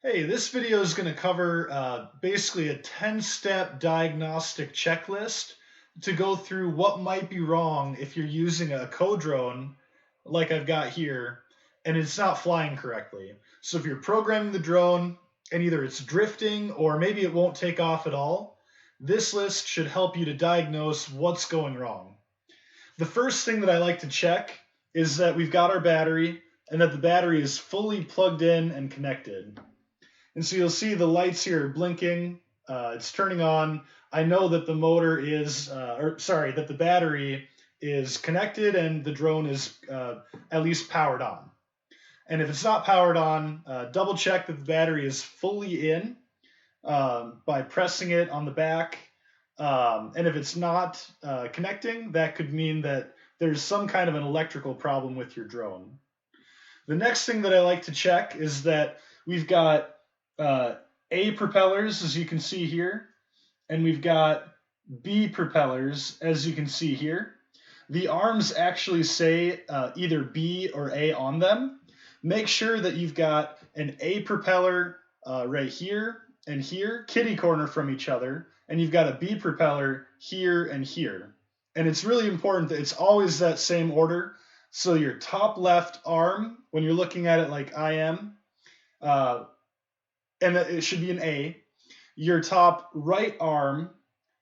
Hey, this video is going to cover basically a 10-step diagnostic checklist to go through what might be wrong if you're using a CoDrone like I've got here and it's not flying correctly. So if you're programming the drone and either it's drifting or maybe it won't take off at all, this list should help you to diagnose what's going wrong. The first thing that I like to check is that we've got our battery and that the battery is fully plugged in and connected. And so you'll see the lights here blinking. It's turning on. I know that the motor is, that the battery is connected and the drone is at least powered on. And if it's not powered on, double check that the battery is fully in by pressing it on the back. And if it's not connecting, that could mean that there's some kind of an electrical problem with your drone. The next thing that I like to check is that we've got A propellers, as you can see here, and we've got B propellers, as you can see here. The arms actually say either B or A on them. Make sure that you've got an A propeller right here and here, kitty corner from each other, and you've got a B propeller here and here. And it's really important that it's always that same order. So your top left arm, when you're looking at it like I am, and it should be an A. Your top right arm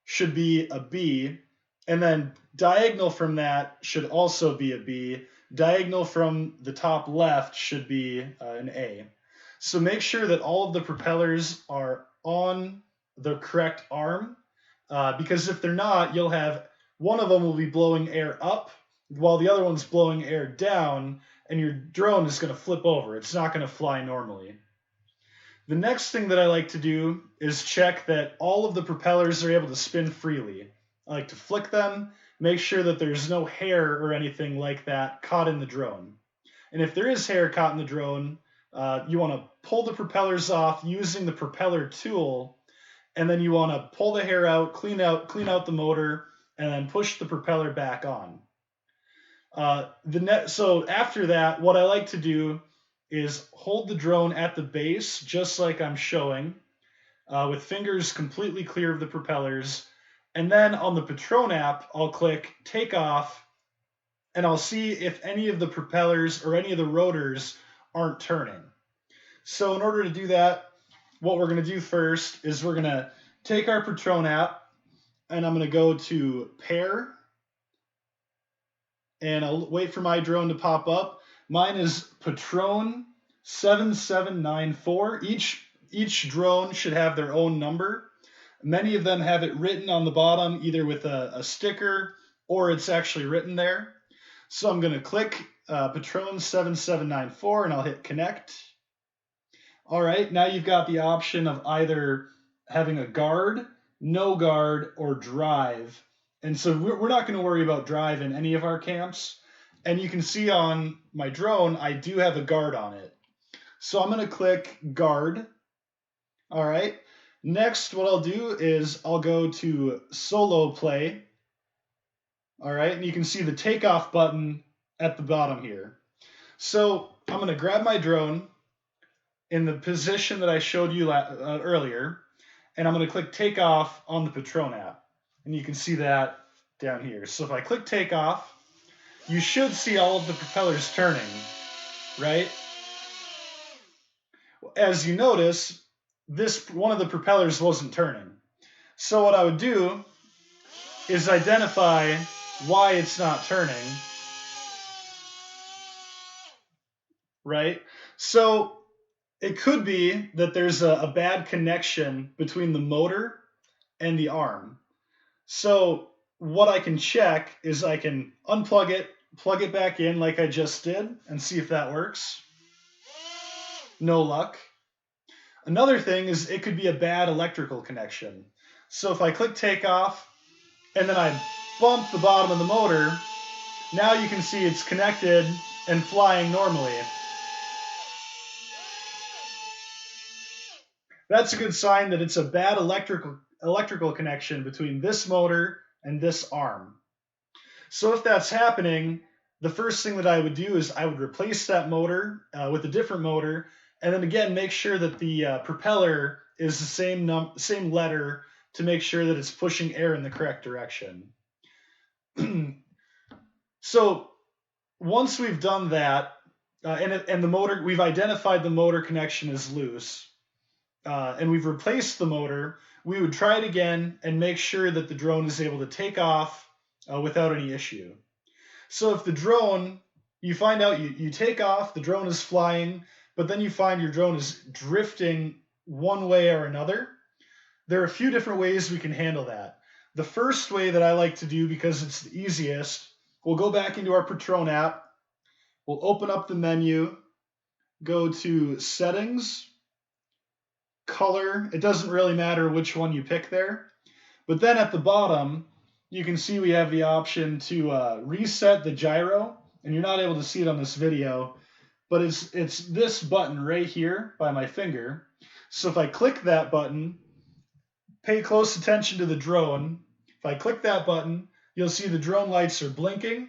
should be a B, and then diagonal from that should also be a B. Diagonal from the top left should be an A. So make sure that all of the propellers are on the correct arm, because if they're not, you'll have one of them will be blowing air up while the other one's blowing air down, and your drone is going to flip over. It's not going to fly normally. The next thing that I like to do is check that all of the propellers are able to spin freely. I like to flick them, make sure that there's no hair or anything like that caught in the drone. And if there is hair caught in the drone, you want to pull the propellers off using the propeller tool, and then you want to pull the hair out, clean out the motor, and then push the propeller back on. So after that, what I like to do is hold the drone at the base, just like I'm showing, with fingers completely clear of the propellers. And then on the Patron app, I'll click take off, and I'll see if any of the propellers or any of the rotors aren't turning. So in order to do that, what we're going to do first is we're going to take our Patron app, and I'm going to go to pair, and I'll wait for my drone to pop up. Mine is Patron 7794. Each drone should have their own number. Many of them have it written on the bottom, either with a sticker or it's actually written there. So I'm going to click Patron 7794 and I'll hit connect. All right, now you've got the option of either having a guard, no guard, or drive. And so we're not going to worry about drive in any of our camps. And you can see on my drone, I do have a guard on it. So I'm going to click guard. All right. Next, what I'll do is I'll go to solo play. All right. And you can see the takeoff button at the bottom here. So I'm going to grab my drone in the position that I showed you earlier, and I'm going to click takeoff on the Patron app. And you can see that down here. So if I click takeoff, you should see all of the propellers turning, right? As you notice, one of the propellers wasn't turning. So what I would do is identify why it's not turning, right? So it could be that there's a bad connection between the motor and the arm. So what I can check is I can unplug it, plug it back in like I just did, and see if that works. No luck. Another thing is it could be a bad electrical connection. So if I click takeoff and then I bump the bottom of the motor, now you can see it's connected and flying normally. That's a good sign that it's a bad electrical connection between this motor and this arm. So if that's happening, the first thing that I would do is I would replace that motor with a different motor, And then again, make sure that the propeller is the same letter to make sure that it's pushing air in the correct direction. So once we've done that, and the motor, we've identified the motor connection is loose, and we've replaced the motor, we would try it again and make sure that the drone is able to take off without any issue. So if the drone, you find out you take off, the drone is flying, but then you find your drone is drifting one way or another, there are a few different ways we can handle that. The first way that I like to do, because it's the easiest, we'll go back into our Patrone app, we'll open up the menu, go to Settings, Color. It doesn't really matter which one you pick there. But then at the bottom, you can see we have the option to reset the gyro, and you're not able to see it on this video, but it's this button right here by my finger. So if I click that button, pay close attention to the drone. If I click that button, you'll see the drone lights are blinking.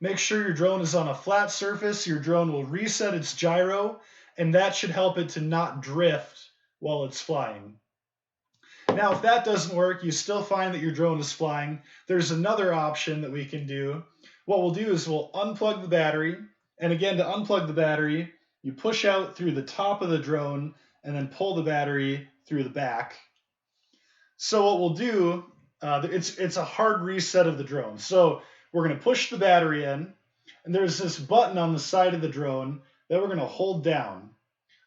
Make sure your drone is on a flat surface. Your drone will reset its gyro, and that should help it to not drift while it's flying. Now, if that doesn't work, you still find that your drone is flying, there's another option that we can do. What we'll do is we'll unplug the battery, and again, to unplug the battery, you push out through the top of the drone and then pull the battery through the back. So what we'll do, it's a hard reset of the drone. So we're going to push the battery in, and there's this button on the side of the drone that we're going to hold down.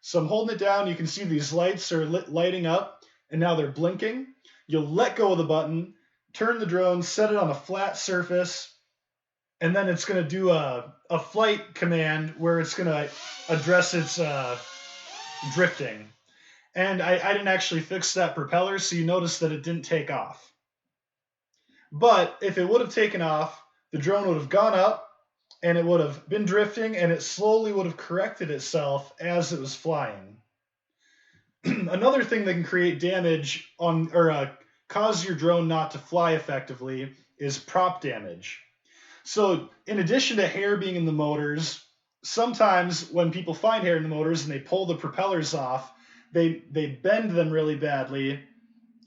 So I'm holding it down. You can see these lights are lighting up, and now they're blinking. You'll let go of the button, turn the drone, set it on a flat surface, and then it's going to do a flight command where it's going to address its drifting. And I didn't actually fix that propeller, so you notice that it didn't take off. But if it would have taken off, the drone would have gone up, and it would have been drifting, and it slowly would have corrected itself as it was flying. Another thing that can create damage on or cause your drone not to fly effectively is prop damage. So in addition to hair being in the motors, sometimes when people find hair in the motors and they pull the propellers off, they bend them really badly,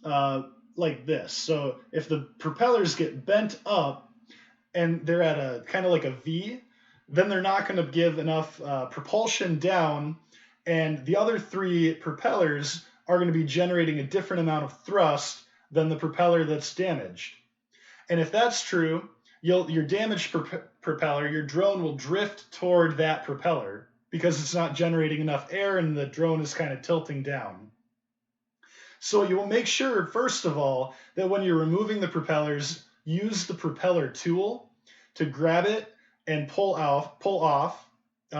like this. So if the propellers get bent up and they're at a kind of like a V, then they're not going to give enough propulsion down, and the other three propellers are going to be generating a different amount of thrust than the propeller that's damaged. And if that's true, your damaged propeller, your drone will drift toward that propeller because it's not generating enough air and the drone is kind of tilting down. So you will make sure, first of all, that when you're removing the propellers, use the propeller tool to grab it and pull off,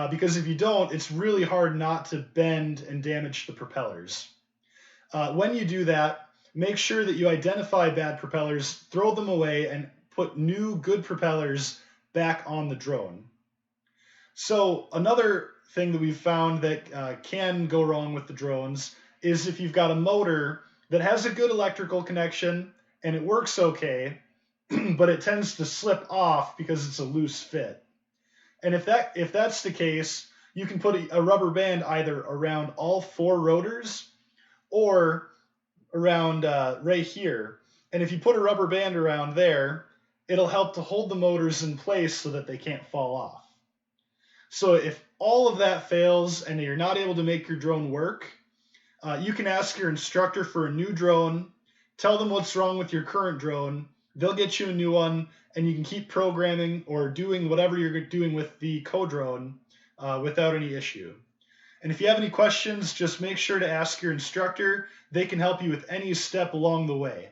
because if you don't, it's really hard not to bend and damage the propellers. When you do that, make sure that you identify bad propellers, throw them away, and put new good propellers back on the drone. So another thing that we've found that can go wrong with the drones is if you've got a motor that has a good electrical connection and it works okay, but it tends to slip off because it's a loose fit. And if that's the case, you can put a rubber band either around all four rotors or around right here. And if you put a rubber band around there, it'll help to hold the motors in place so that they can't fall off. So if all of that fails and you're not able to make your drone work, you can ask your instructor for a new drone, tell them what's wrong with your current drone, they'll get you a new one, and you can keep programming or doing whatever you're doing with the CoDrone without any issue. And if you have any questions, just make sure to ask your instructor. They can help you with any step along the way.